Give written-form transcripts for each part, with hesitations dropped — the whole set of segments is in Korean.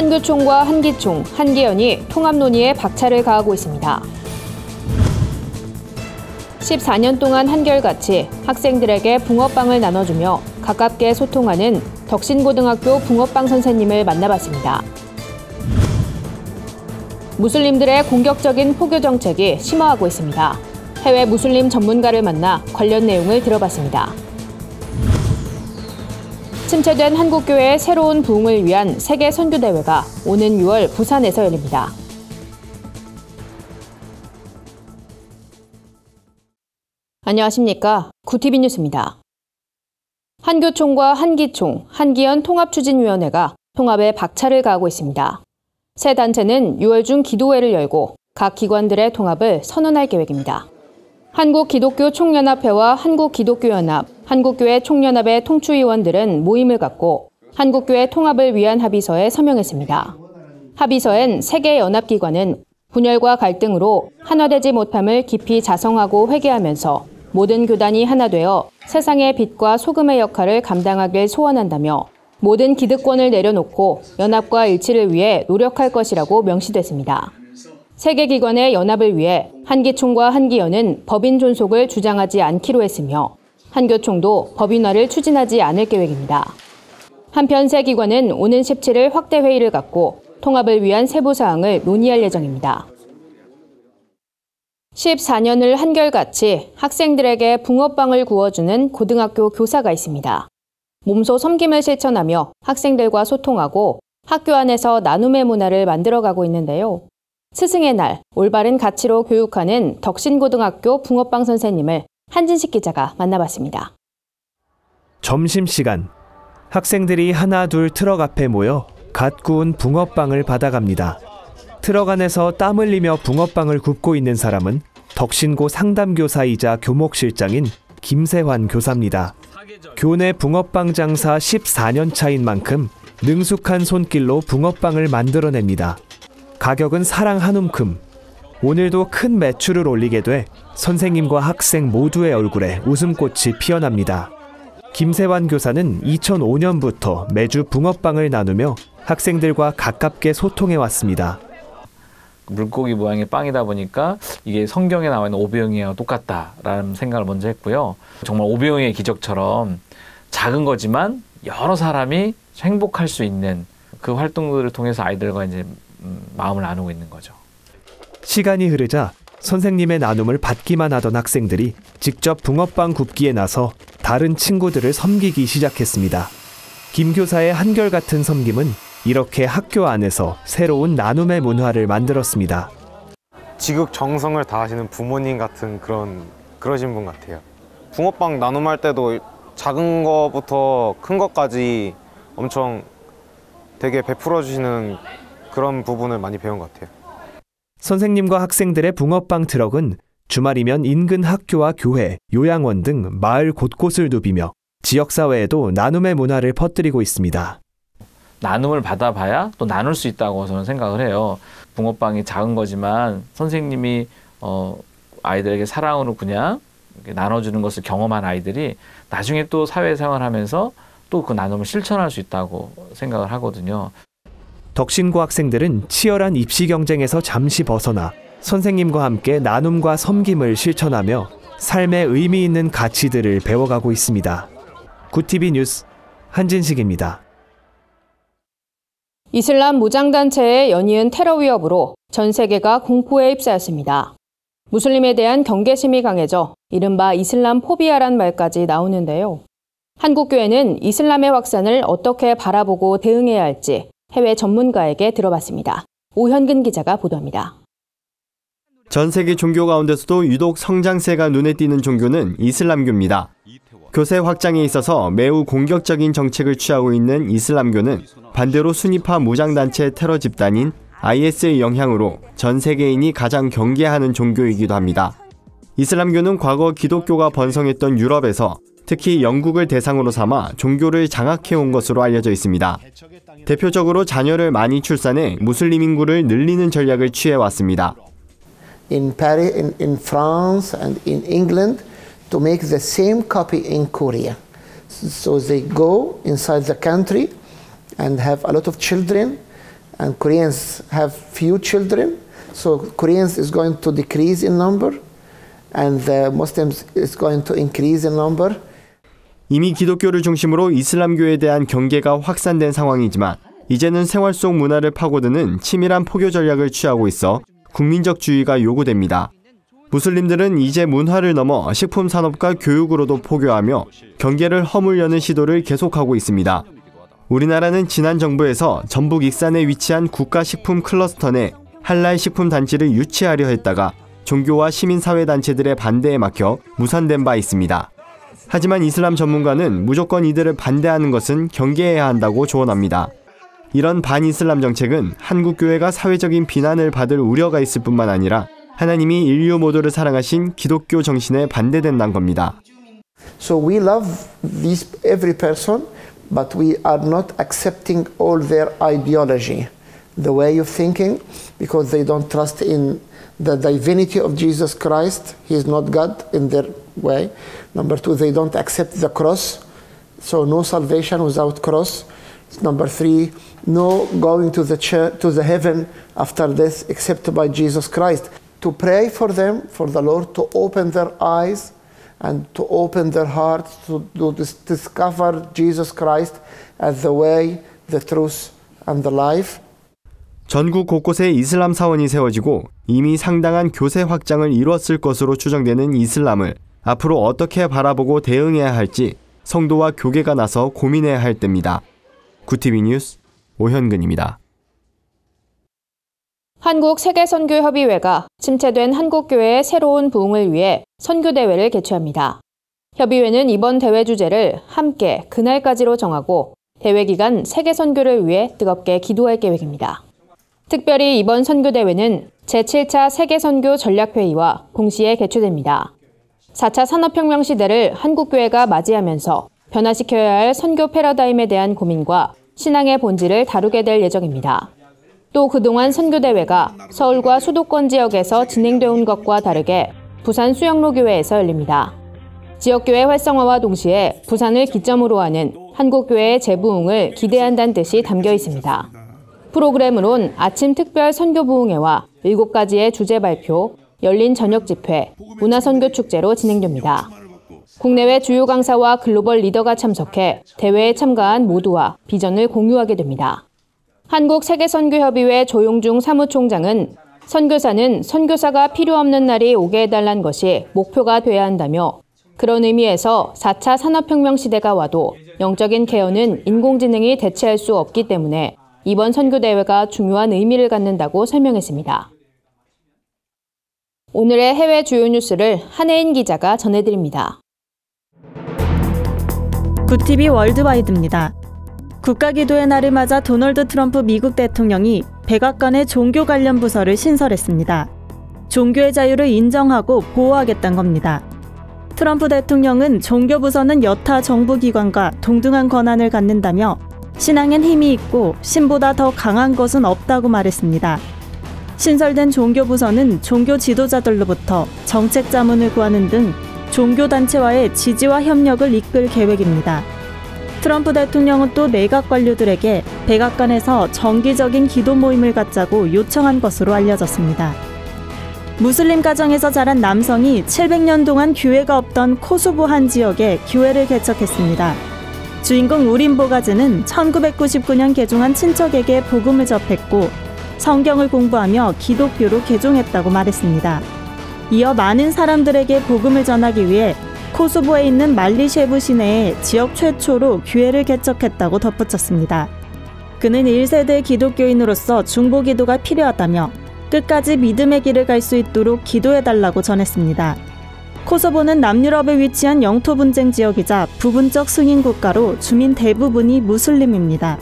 한교총과 한기총, 한기연이 통합 논의에 박차를 가하고 있습니다. 14년 동안 한결같이 학생들에게 붕어빵을 나눠주며 가깝게 소통하는 덕신고등학교 붕어빵 선생님을 만나봤습니다. 무슬림들의 공격적인 포교 정책이 심화하고 있습니다. 해외 무슬림 전문가를 만나 관련 내용을 들어봤습니다. 침체된 한국교회의 새로운 부흥을 위한 세계 선교대회가 오는 6월 부산에서 열립니다. 안녕하십니까. 구TV 뉴스입니다. 한교총과 한기총, 한기연 통합추진위원회가 통합에 박차를 가하고 있습니다. 세 단체는 6월 중 기도회를 열고 각 기관들의 통합을 선언할 계획입니다. 한국기독교총연합회와 한국기독교연합, 한국교회 총연합의 통추위원들은 모임을 갖고 한국교회 통합을 위한 합의서에 서명했습니다. 합의서엔 세 개 연합기관은 분열과 갈등으로 하나되지 못함을 깊이 자성하고 회개하면서 모든 교단이 하나 되어 세상의 빛과 소금의 역할을 감당하길 소원한다며 모든 기득권을 내려놓고 연합과 일치를 위해 노력할 것이라고 명시됐습니다. 세 개 기관의 연합을 위해 한기총과 한기연은 법인 존속을 주장하지 않기로 했으며 한교총도 법인화를 추진하지 않을 계획입니다. 한편 세 기관은 오는 17일 확대 회의를 갖고 통합을 위한 세부 사항을 논의할 예정입니다. 14년을 한결같이 학생들에게 붕어빵을 구워주는 고등학교 교사가 있습니다. 몸소 섬김을 실천하며 학생들과 소통하고 학교 안에서 나눔의 문화를 만들어가고 있는데요. 스승의 날, 올바른 가치로 교육하는 덕신고등학교 붕어빵 선생님을 한진식 기자가 만나봤습니다. 점심시간, 학생들이 하나 둘 트럭 앞에 모여 갓 구운 붕어빵을 받아갑니다. 트럭 안에서 땀 흘리며 붕어빵을 굽고 있는 사람은 덕신고 상담교사이자 교목실장인 김세환 교사입니다. 교내 붕어빵 장사 14년 차인 만큼 능숙한 손길로 붕어빵을 만들어냅니다. 가격은 사랑 한 움큼. 오늘도 큰 매출을 올리게 돼 선생님과 학생 모두의 얼굴에 웃음꽃이 피어납니다. 김세환 교사는 2005년부터 매주 붕어빵을 나누며 학생들과 가깝게 소통해왔습니다. 물고기 모양의 빵이다 보니까 이게 성경에 나와 있는 오병이와 똑같다라는 생각을 먼저 했고요. 정말 오병이의 기적처럼 작은 거지만 여러 사람이 행복할 수 있는 그 활동들을 통해서 아이들과 이제 마음을 나누고 있는 거죠. 시간이 흐르자 선생님의 나눔을 받기만 하던 학생들이 직접 붕어빵 굽기에 나서 다른 친구들을 섬기기 시작했습니다. 김 교사의 한결같은 섬김은 이렇게 학교 안에서 새로운 나눔의 문화를 만들었습니다. 지극정성을 다하시는 부모님 같은 그러신 분 같아요. 붕어빵 나눔할 때도 작은 거부터 큰 것까지 엄청 되게 베풀어 주시는 그런 부분을 많이 배운 것 같아요. 선생님과 학생들의 붕어빵 트럭은 주말이면 인근 학교와 교회, 요양원 등 마을 곳곳을 누비며 지역사회에도 나눔의 문화를 퍼뜨리고 있습니다. 나눔을 받아봐야 또 나눌 수 있다고 저는 생각을 해요. 붕어빵이 작은 거지만 선생님이 아이들에게 사랑으로 그냥 나눠주는 것을 경험한 아이들이 나중에 또 사회생활하면서 또 그 나눔을 실천할 수 있다고 생각을 하거든요. 덕신고 학생들은 치열한 입시 경쟁에서 잠시 벗어나 선생님과 함께 나눔과 섬김을 실천하며 삶의 의미 있는 가치들을 배워가고 있습니다. 구TV 뉴스 한진식입니다. 이슬람 무장단체의 연이은 테러 위협으로 전 세계가 공포에 휩싸였습니다. 무슬림에 대한 경계심이 강해져 이른바 이슬람 포비아란 말까지 나오는데요. 한국교회는 이슬람의 확산을 어떻게 바라보고 대응해야 할지 해외 전문가에게 들어봤습니다. 오현근 기자가 보도합니다. 전 세계 종교 가운데서도 유독 성장세가 눈에 띄는 종교는 이슬람교입니다. 교세 확장에 있어서 매우 공격적인 정책을 취하고 있는 이슬람교는 반대로 순위파 무장단체 테러 집단인 IS의 영향으로 전 세계인이 가장 경계하는 종교이기도 합니다. 이슬람교는 과거 기독교가 번성했던 유럽에서 특히 영국을 대상으로 삼아 종교를 장악해온 것으로 알려져 있습니다. 대표적으로 자녀를 많이 출산해 무슬림 인구를 늘리는 전략을 취해왔습니다. In Paris, in France and in England to make the same copy in Korea. So they go inside the country and have a lot of children and Koreans have few children, so Koreans is going to decrease in number, and the Muslims is going to increase in number. 이미 기독교를 중심으로 이슬람교에 대한 경계가 확산된 상황이지만 이제는 생활 속 문화를 파고드는 치밀한 포교 전략을 취하고 있어 국민적주의가 요구됩니다. 무슬림들은 이제 문화를 넘어 식품 산업과 교육으로도 포교하며 경계를 허물려는 시도를 계속하고 있습니다. 우리나라는 지난 정부에서 전북 익산에 위치한 국가식품 클러스터 내 할랄 식품 단지를 유치하려 했다가 종교와 시민사회단체들의 반대에 막혀 무산된 바 있습니다. 하지만 이슬람 전문가는 무조건 이들을 반대하는 것은 경계해야 한다고 조언합니다. 이런 반이슬람 정책은 한국교회가 사회적인 비난을 받을 우려가 있을 뿐만 아니라 하나님이 인류 모두를 사랑하신 기독교 정신에 반대된다는 겁니다. So we love every person, but we are not accepting all their ideology, the way of thinking, because they don't trust in the divinity of Jesus Christ. He is not God in their way. Number two, they don't accept the cross, so no salvation without cross. Number three, no going to the church, to the heaven after death except by Jesus Christ. To pray for them, for the Lord to open their eyes and to open their hearts to discover Jesus Christ as the way, the truth, and the life. 전국 곳곳에 이슬람 사원이 세워지고 이미 상당한 교세 확장을 이뤘을 것으로 추정되는 이슬람을 앞으로 어떻게 바라보고 대응해야 할지 성도와 교계가 나서 고민해야 할 때입니다. 구티비 뉴스 오현근입니다. 한국세계선교협의회가 침체된 한국교회의 새로운 부흥을 위해 선교대회를 개최합니다. 협의회는 이번 대회 주제를 함께 그날까지로 정하고 대회 기간 세계선교를 위해 뜨겁게 기도할 계획입니다. 특별히 이번 선교대회는 제7차 세계선교 전략회의와 동시에 개최됩니다. 4차 산업혁명 시대를 한국교회가 맞이하면서 변화시켜야 할 선교 패러다임에 대한 고민과 신앙의 본질을 다루게 될 예정입니다. 또 그동안 선교대회가 서울과 수도권 지역에서 진행돼 온 것과 다르게 부산 수영로교회에서 열립니다. 지역교회 활성화와 동시에 부산을 기점으로 하는 한국교회의 재부흥을 기대한다는 뜻이 담겨 있습니다. 프로그램으론 아침 특별 선교부흥회와 7가지의 주제 발표, 열린 저녁 집회, 문화선교축제로 진행됩니다. 국내외 주요 강사와 글로벌 리더가 참석해 대회에 참가한 모두와 비전을 공유하게 됩니다. 한국세계선교협의회 조용중 사무총장은 선교사는 선교사가 필요 없는 날이 오게 해달라는 것이 목표가 돼야 한다며 그런 의미에서 4차 산업혁명 시대가 와도 영적인 개헌은 인공지능이 대체할 수 없기 때문에 이번 선교대회가 중요한 의미를 갖는다고 설명했습니다. 오늘의 해외 주요 뉴스를 한혜인 기자가 전해드립니다. 구티비 월드와이드입니다. 국가기도의 날을 맞아 도널드 트럼프 미국 대통령이 백악관의 종교 관련 부서를 신설했습니다. 종교의 자유를 인정하고 보호하겠다는 겁니다. 트럼프 대통령은 종교부서는 여타 정부기관과 동등한 권한을 갖는다며 신앙엔 힘이 있고 신보다 더 강한 것은 없다고 말했습니다. 신설된 종교부서는 종교 지도자들로부터 정책 자문을 구하는 등 종교단체와의 지지와 협력을 이끌 계획입니다. 트럼프 대통령은 또 내각 관료들에게 백악관에서 정기적인 기도 모임을 갖자고 요청한 것으로 알려졌습니다. 무슬림 가정에서 자란 남성이 700년 동안 교회가 없던 코소보 한 지역에 교회를 개척했습니다. 주인공 우린 보가즈는 1999년 개종한 친척에게 복음을 접했고 성경을 공부하며 기독교로 개종했다고 말했습니다. 이어 많은 사람들에게 복음을 전하기 위해 코소보에 있는 말리셰브 시내에 지역 최초로 교회를 개척했다고 덧붙였습니다. 그는 1세대 기독교인으로서 중보기도가 필요하다며 끝까지 믿음의 길을 갈 수 있도록 기도해달라고 전했습니다. 코소보는 남유럽에 위치한 영토 분쟁 지역이자 부분적 승인 국가로 주민 대부분이 무슬림입니다.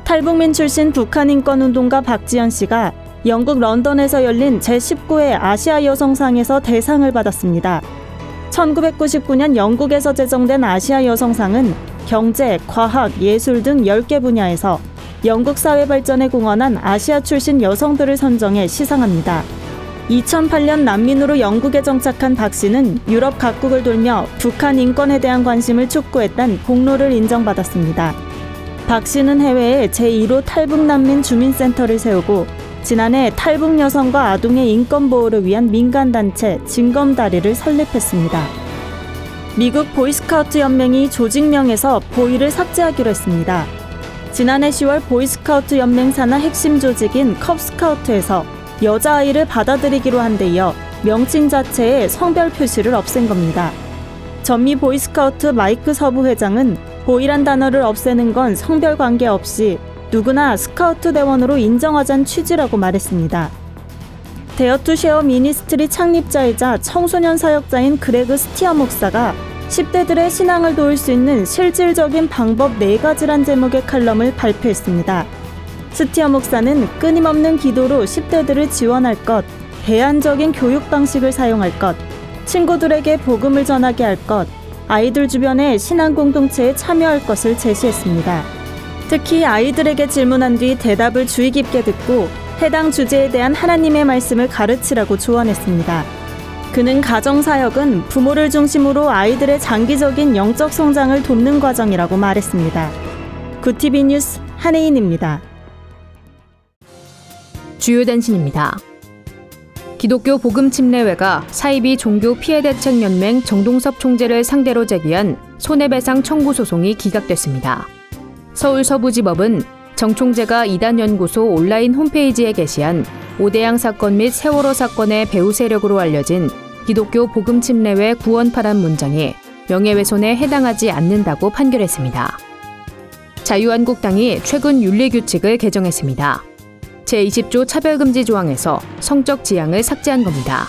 탈북민 출신 북한 인권운동가 박지연 씨가 영국 런던에서 열린 제19회 아시아 여성상에서 대상을 받았습니다. 1999년 영국에서 제정된 아시아 여성상은 경제, 과학, 예술 등 10개 분야에서 영국 사회 발전에 공헌한 아시아 출신 여성들을 선정해 시상합니다. 2008년 난민으로 영국에 정착한 박 씨는 유럽 각국을 돌며 북한 인권에 대한 관심을 촉구했다는 공로를 인정받았습니다. 박 씨는 해외에 제1호 탈북난민 주민센터를 세우고 지난해 탈북 여성과 아동의 인권 보호를 위한 민간단체 징검다리를 설립했습니다. 미국 보이스카우트 연맹이 조직명에서 보이를 삭제하기로 했습니다. 지난해 10월 보이스카우트 연맹 산하 핵심 조직인 컵스카우트에서 여자아이를 받아들이기로 한 데 이어 명칭 자체에 성별 표시를 없앤 겁니다. 전미 보이스카우트 마이크 서부 회장은 보이란 단어를 없애는 건 성별 관계 없이 누구나 스카우트 대원으로 인정하자는 취지라고 말했습니다. 데어 투 쉐어 미니스트리 창립자이자 청소년 사역자인 그레그 스티어 목사가 10대들의 신앙을 도울 수 있는 실질적인 방법 4가지란 제목의 칼럼을 발표했습니다. 스티어 목사는 끊임없는 기도로 10대들을 지원할 것, 대안적인 교육 방식을 사용할 것, 친구들에게 복음을 전하게 할 것, 아이들 주변의 신앙 공동체에 참여할 것을 제시했습니다. 특히 아이들에게 질문한 뒤 대답을 주의 깊게 듣고 해당 주제에 대한 하나님의 말씀을 가르치라고 조언했습니다. 그는 가정사역은 부모를 중심으로 아이들의 장기적인 영적 성장을 돕는 과정이라고 말했습니다. 구티비 뉴스 한혜인입니다. 주요 단신입니다. 기독교 복음침례회가 사이비 종교피해대책연맹 정동섭 총재를 상대로 제기한 손해배상 청구 소송이 기각됐습니다. 서울서부지법은 정 총재가 이단연구소 온라인 홈페이지에 게시한 오대양 사건 및 세월호 사건의 배후 세력으로 알려진 기독교 복음침례회 구원파란 문장이 명예훼손에 해당하지 않는다고 판결했습니다. 자유한국당이 최근 윤리규칙을 개정했습니다. 제20조 차별금지 조항에서 성적 지향을 삭제한 겁니다.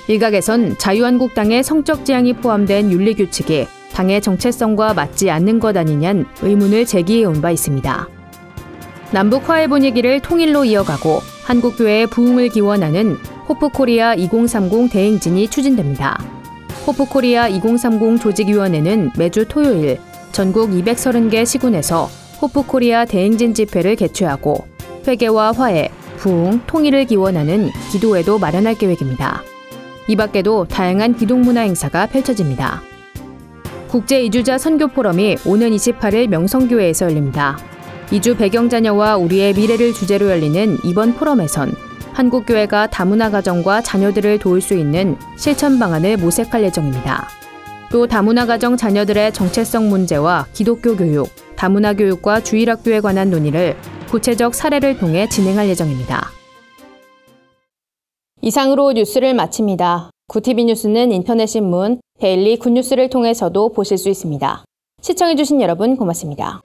일각에선 자유한국당의 성적 지향이 포함된 윤리규칙이 당의 정체성과 맞지 않는 것 아니냐는 의문을 제기해온 바 있습니다. 남북 화해 분위기를 통일로 이어가고 한국교회의 부흥을 기원하는 호프코리아 2030 대행진이 추진됩니다. 호프코리아 2030 조직위원회는 매주 토요일 전국 230개 시군에서 호프코리아 대행진 집회를 개최하고 회개와 화해, 부흥, 통일을 기원하는 기도회도 마련할 계획입니다. 이 밖에도 다양한 기독문화 행사가 펼쳐집니다. 국제이주자 선교포럼이 오는 28일 명성교회에서 열립니다. 이주 배경자녀와 우리의 미래를 주제로 열리는 이번 포럼에선 한국교회가 다문화 가정과 자녀들을 도울 수 있는 실천 방안을 모색할 예정입니다. 또 다문화 가정 자녀들의 정체성 문제와 기독교 교육, 다문화 교육과 주일학교에 관한 논의를 구체적 사례를 통해 진행할 예정입니다. 이상으로 뉴스를 마칩니다. 구티비 뉴스는 인터넷 신문 데일리 굿뉴스를 통해서도 보실 수 있습니다. 시청해주신 여러분 고맙습니다.